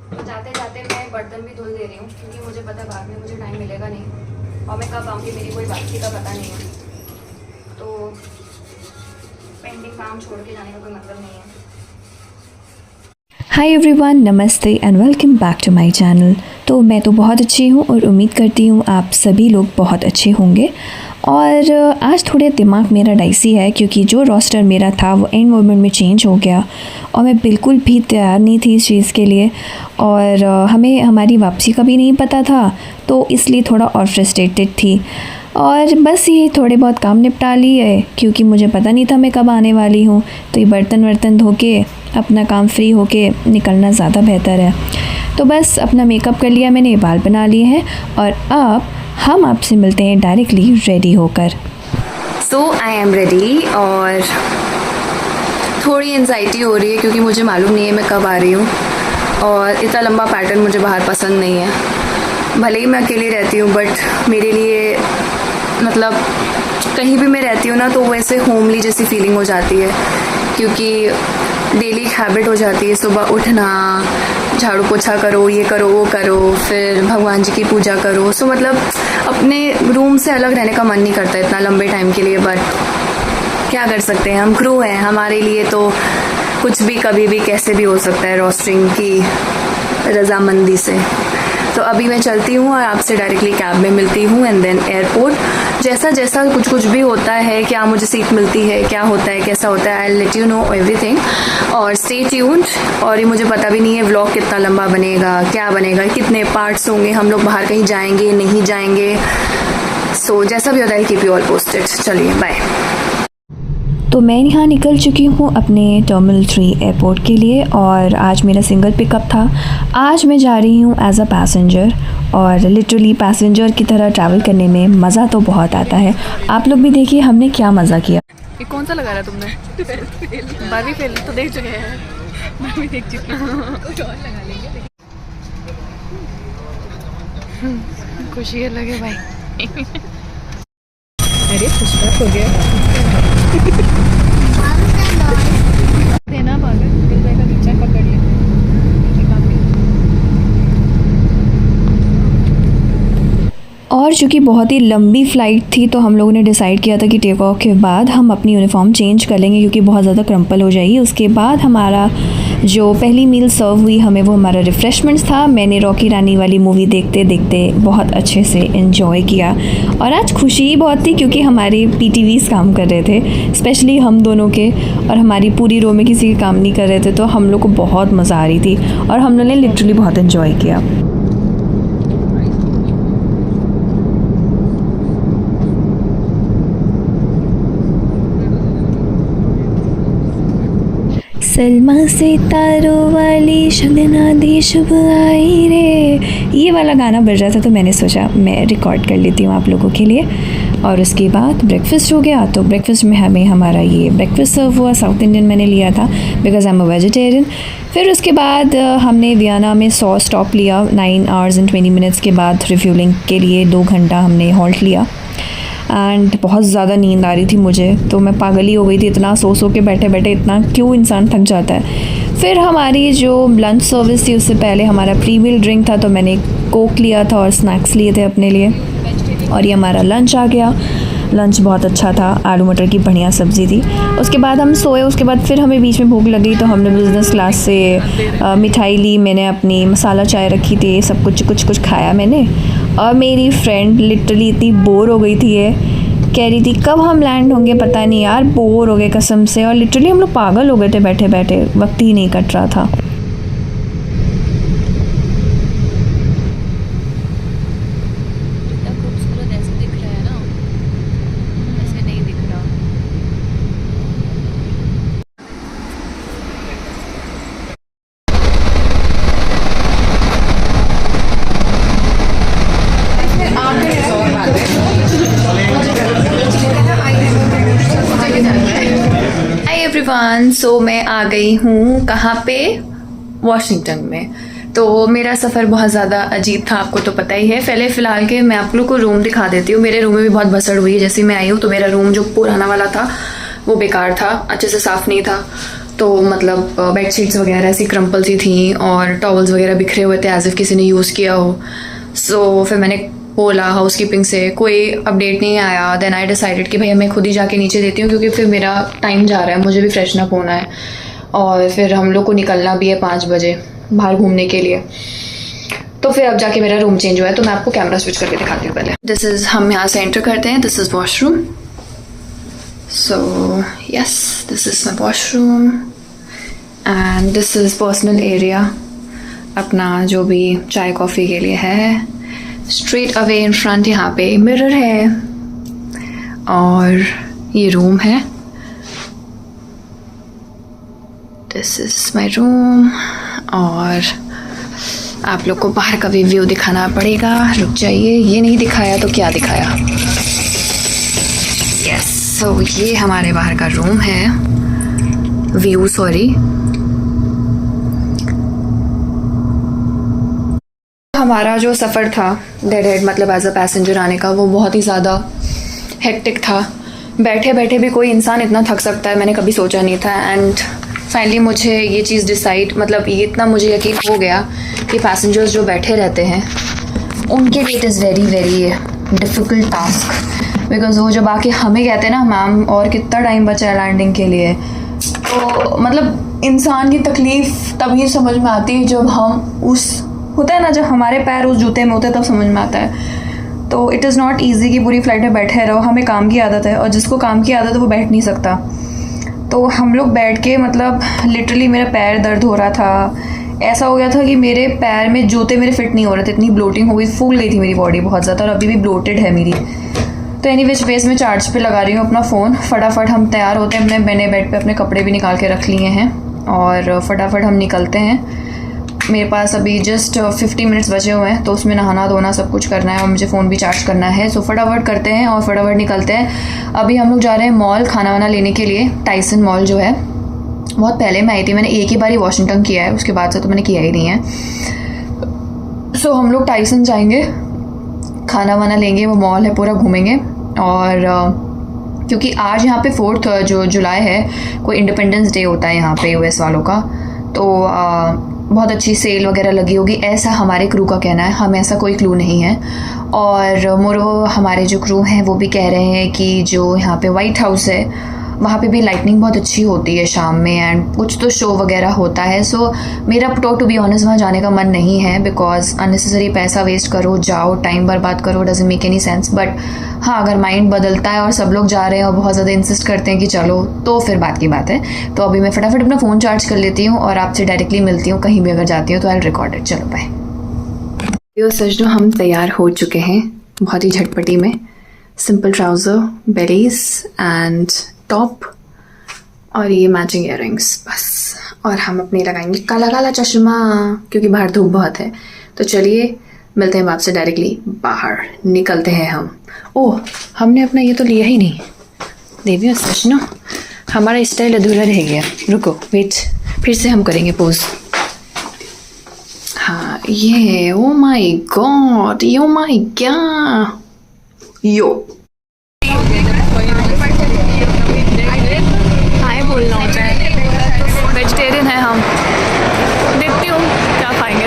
तो जाते जाते मैं बर्तन भी धुल दे रही हूँ क्योंकि मुझे पता है बाद में मुझे टाइम मिलेगा नहीं और मैं कब आऊँगी मेरी कोई वापसी का पता नहीं है। तो पेंडिंग काम छोड़ के जाने का कोई मतलब नहीं है। हाय एवरीवन, नमस्ते and welcome back to my channel. तो मैं तो बहुत अच्छी हूँ और उम्मीद करती हूँ आप सभी लोग बहुत अच्छे होंगे। और आज थोड़े दिमाग मेरा डाइसी है क्योंकि जो रोस्टर मेरा था वो एंड मोमेंट में चेंज हो गया और मैं बिल्कुल भी तैयार नहीं थी इस चीज़ के लिए। और हमें हमारी वापसी का भी नहीं पता था, तो इसलिए थोड़ा और फ्रस्ट्रेटेड थी। और बस ये थोड़े बहुत काम निपटा लिए क्योंकि मुझे पता नहीं था मैं कब आने वाली हूँ। तो ये बर्तन वर्तन धो के अपना काम फ्री होके निकलना ज़्यादा बेहतर है। तो बस अपना मेकअप कर लिया मैंने, बाल बना लिए हैं और अब हम आपसे मिलते हैं डायरेक्टली रेडी होकर। सो आई एम रेडी और थोड़ी एंजाइटी हो रही है क्योंकि मुझे मालूम नहीं है मैं कब आ रही हूँ और इतना लंबा पैटर्न मुझे बाहर पसंद नहीं है। भले ही मैं अकेली रहती हूँ बट मेरे लिए मतलब कहीं भी मैं रहती हूँ ना तो वैसे होमली जैसी फीलिंग हो जाती है क्योंकि डेली हैबिट हो जाती है सुबह उठना, झाड़ू पोछा करो, ये करो वो करो, फिर भगवान जी की पूजा करो। सो मतलब अपने रूम से अलग रहने का मन नहीं करता इतना लंबे टाइम के लिए। बट क्या कर सकते हैं, हम क्रू हैं, हमारे लिए तो कुछ भी कभी भी कैसे भी हो सकता है रोस्टरिंग की रजामंदी से। तो अभी मैं चलती हूँ और आपसे डायरेक्टली कैब में मिलती हूँ एंड देन एयरपोर्ट। जैसा जैसा कुछ भी होता है, क्या मुझे सीट मिलती है, क्या होता है, कैसा होता है, I let you know everything. और स्टे ट्यून्ड। और ये मुझे पता भी नहीं है व्लॉग कितना लंबा बनेगा, क्या बनेगा, कितने पार्ट्स होंगे, हम लोग बाहर कहीं जाएंगे नहीं जाएंगे। सो जैसा भी होता है कीप यू ऑल पोस्टेड। चलिए बाय। तो मैं यहाँ निकल चुकी हूँ अपने टर्मिनल 3 एयरपोर्ट के लिए और आज मेरा सिंगल पिकअप था। आज मैं जा रही हूँ एज अ पैसेंजर और लिटरली पैसेंजर की तरह ट्रैवल करने में मज़ा तो बहुत आता है। आप लोग भी देखिए हमने क्या मज़ा किया। ये कौन सा लगा रहा तुमने? 12वीं फेल तो देख चुके हैं। मैं भी देख चुकी हूँ। कुछ और लगा लेंगे। खुशी अलग है भाई। अरे खुशबात हो गया। देना पागल मिल जाएगा, नीचे पकड़ ले। और चूँकि बहुत ही लंबी फ़्लाइट थी तो हम लोगों ने डिसाइड किया था कि टेक ऑफ के बाद हम अपनी यूनिफॉर्म चेंज कर लेंगे क्योंकि बहुत ज़्यादा क्रम्पल हो जाएगी। उसके बाद हमारा जो पहली मील सर्व हुई हमें वो हमारा रिफ़्रेशमेंट्स था। मैंने रॉकी रानी वाली मूवी देखते देखते बहुत अच्छे से एंजॉय किया और आज खुशी ही बहुत थी क्योंकि हमारे पीटीवीज़ काम कर रहे थे, स्पेशली हम दोनों के, और हमारी पूरी रो में किसी के काम नहीं कर रहे थे। तो हम लोग को बहुत मज़ा आ रही थी और हम लोगों ने लिटरली बहुत इन्जॉय किया। सलमा सितारों वाली शगना दी शुभ आई रे, ये वाला गाना बज रहा था तो मैंने सोचा मैं रिकॉर्ड कर लेती हूँ आप लोगों के लिए। और उसके बाद ब्रेकफास्ट हो गया। तो ब्रेकफास्ट में हमें हमारा ये ब्रेकफास्ट सर्व हुआ, साउथ इंडियन मैंने लिया था because I am a vegetarian. फिर उसके बाद हमने वियना में 100 स्टॉप लिया। 9 आवर्स एंड 20 मिनट्स के बाद रिफ्यूलिंग के लिए 2 घंटा हमने हॉल्ट लिया एंड बहुत ज़्यादा नींद आ रही थी मुझे, तो मैं पागल ही हो गई थी। इतना सो के बैठे बैठे इतना क्यों इंसान थक जाता है। फिर हमारी जो लंच सर्विस थी उससे पहले हमारा प्री मील ड्रिंक था तो मैंने कोक लिया था और स्नैक्स लिए थे अपने लिए। और ये हमारा लंच आ गया। लंच बहुत अच्छा था, आलू मटर की बढ़िया सब्ज़ी थी। उसके बाद हम सोए। उसके बाद फिर हमें बीच में भूख लगी तो हमने बिज़नेस क्लास से मिठाई ली, मैंने अपनी मसाला चाय रखी थी, सब कुछ खाया मैंने। और मेरी फ्रेंड लिटरली इतनी बोर हो गई थी, ये कह रही थी कब हम लैंड होंगे, पता नहीं यार, बोर हो गए कसम से। और लिटरली हम लोग पागल हो गए थे बैठे बैठे, वक्त ही नहीं कट रहा था। एवरीवन, सो मैं आ गई हूँ कहाँ पे, वॉशिंगटन में। तो मेरा सफ़र बहुत ज़्यादा अजीब था, आपको तो पता ही है। पहले फ़िलहाल के मैं आप लोग को रूम दिखा देती हूँ। मेरे रूम में भी बहुत भसड़ हुई है। जैसे मैं आई हूँ तो मेरा रूम जो पुराना वाला था वो बेकार था, अच्छे से साफ़ नहीं था। तो मतलब बेड शीट्स वगैरह ऐसी क्रम्पल सी थी और टॉवल्स वगैरह बिखरे हुए थे एज इफ़ किसी ने यूज़ किया हो। सो फिर मैंने बोला हाउसकीपिंग से, कोई अपडेट नहीं आया। देन आई डिसाइडेड कि भैया मैं खुद ही जाके नीचे देती हूँ, क्योंकि फिर मेरा टाइम जा रहा है, मुझे भी फ्रेशन अप होना है और फिर हम लोग को निकलना भी है 5 बजे बाहर घूमने के लिए। तो फिर अब जाके मेरा रूम चेंज हुआ है, तो मैं आपको कैमरा स्विच करके दिखाती हूँ पहले। दिस इज़, हम यहाँ से एंटर करते हैं, this is washroom. So yes, this is my washroom and this is personal area, अपना जो भी चाय कॉफ़ी के लिए है। स्ट्रेट अवे इन फ्रंट यहाँ पे मिरर है और ये रूम है। दिस इज़ माई रूम और आप लोग को बाहर का भी व्यू दिखाना पड़ेगा। रुक जाइए, ये नहीं दिखाया तो क्या दिखाया। यस, सो ये हमारे बाहर का रूम है, व्यू सॉरी। हमारा जो सफ़र था डेड हेड मतलब एज अ पैसेंजर आने का, वो बहुत ही ज़्यादा हेक्टिक था। बैठे बैठे भी कोई इंसान इतना थक सकता है, मैंने कभी सोचा नहीं था। एंड फाइनली मुझे ये चीज़ डिसाइड, मतलब ये इतना मुझे यकीन हो गया कि पैसेंजर्स जो बैठे रहते हैं उनके लिए it is very very difficult task, because वो जब आके हमें कहते हैं ना मैम और कितना टाइम बचा है लैंडिंग के लिए, तो मतलब इंसान की तकलीफ़ तभी समझ में आती है जब हम उस, होता है ना, जब हमारे पैर उस जूते में होते हैं तब समझ में आता है। तो इट इज़ नॉट ईजी कि पूरी फ्लाइट में बैठे रहो, हमें काम की आदत है और जिसको काम की आदत है वो बैठ नहीं सकता। तो हम लोग बैठ के मतलब लिटरली मेरा पैर दर्द हो रहा था, ऐसा हो गया था कि मेरे पैर में जूते मेरे फिट नहीं हो रहे थे, इतनी ब्लोटिंग हो गई, फूल गई थी मेरी बॉडी बहुत ज़्यादा और अभी भी ब्लोटेड है मेरी। तो एनी विच वेज मैं चार्ज पे लगा रही हूँ अपना फ़ोन, फटाफट हम तैयार होते हैं। मैंने बेड पे अपने कपड़े भी निकाल के रख लिए हैं और फटाफट हम निकलते हैं। मेरे पास अभी जस्ट 50 मिनट्स बचे हुए हैं, तो उसमें नहाना धोना सब कुछ करना है और मुझे फ़ोन भी चार्ज करना है। सो फटाफट करते हैं और फटाफट निकलते हैं। अभी हम लोग जा रहे हैं मॉल खाना वाना लेने के लिए, टाइसन मॉल जो है। बहुत पहले मैं आई थी, मैंने एक ही बार ही वॉशिंगटन किया है, उसके बाद से तो मैंने किया ही नहीं है। सो हम लोग टाइसन जाएंगे, खाना वाना लेंगे, वो मॉल है पूरा घूमेंगे। और क्योंकि आज यहाँ पे 4 जो जुलाई है, कोई इंडिपेंडेंस डे होता है यहाँ पे यूएस वालों का, तो बहुत अच्छी सेल वगैरह लगी होगी, ऐसा हमारे क्रू का कहना है। हमें ऐसा कोई क्लू नहीं है। और मोर हमारे जो क्रू हैं वो भी कह रहे हैं कि जो यहाँ पे वाइट हाउस है वहाँ पे भी लाइटनिंग बहुत अच्छी होती है शाम में, एंड कुछ तो शो वगैरह होता है। सो मेरा टू बी ऑनेस्ट वहाँ जाने का मन नहीं है, बिकॉज अननेसेसरी पैसा वेस्ट करो, जाओ, टाइम बर्बाद करो, doesn't make any sense. But हाँ, अगर माइंड बदलता है और सब लोग जा रहे हैं और बहुत ज़्यादा इंसिस्ट करते हैं कि चलो, तो फिर बात की बात है। तो अभी मैं फटाफट अपना फ़ोन चार्ज कर लेती हूँ और आपसे डायरेक्टली मिलती हूँ, कहीं भी अगर जाती हूँ तो आई रिकॉर्ड इट। चलो बाय। सच नो, हम तैयार हो चुके हैं बहुत ही झटपटी में। सिंपल ट्राउज़र, बेलीज एंड टॉप और ये मैचिंग इयररिंग्स बस। और हम अपने लगाएंगे काला काला चश्मा, क्योंकि बाहर धूप बहुत है। तो चलिए मिलते हैं आपसे डायरेक्टली, बाहर निकलते हैं हम। ओह, हमने अपना ये तो लिया ही नहीं। देवी सच ना, हमारा स्टाइल अधूरा रह गया। रुको, वेट, फिर से हम करेंगे पोज। हाँ, ये oh my god, yo my god, yo hi बोलना होता है। वेजिटेरियन है हम, देखती हूँ क्या खाएंगे।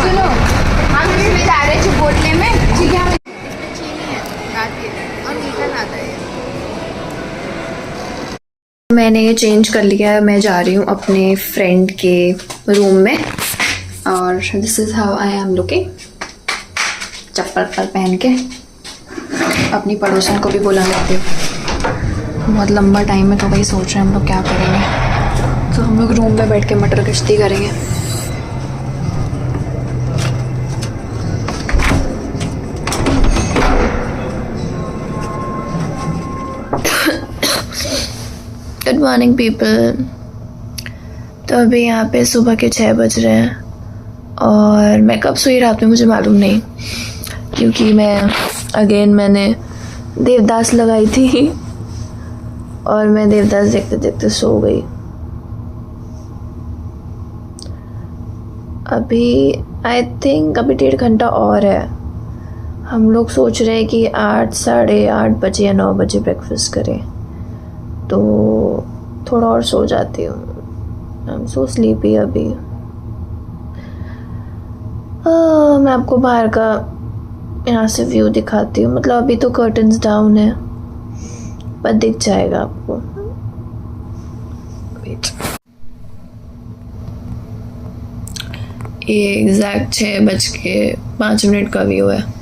सुनो, हम इसमें जा रहे हैं चिपोटले में, ठीक है? इसमें चीनी है, रात के और मीठा लाता है। मैंने चेंज कर लिया है, मैं जा रही हूँ अपने फ्रेंड के रूम में। और this is how I am looking, चप्पल पहन के। अपनी पड़ोसन को भी बुला लेती हूँ, बहुत लंबा टाइम है, तो वही सोच रहे हैं हम लोग क्या करेंगे। तो हम लोग रूम में बैठ के मटर कश्ती करेंगे। Good morning people. तो अभी यहाँ पे सुबह के 6 बज रहे हैं और मैं कब सोई रात में मुझे मालूम नहीं, क्योंकि मैंने देवदास लगाई थी और मैं देवदास देखते देखते सो गई। अभी आई थिंक अभी 1.5 घंटा और है हम लोग सोच रहे हैं कि 8 साढ़े 8 बजे या 9 बजे ब्रेकफास्ट करें, तो थोड़ा और सो जाती हूँ। आई एम सो स्लीपी अभी। मैं आपको बाहर का यहाँ से व्यू दिखाती हूँ, मतलब अभी तो कर्टन्स डाउन है पर दिख जाएगा आपको। वेट, ये एग्जैक्ट 6:05 का व्यू है।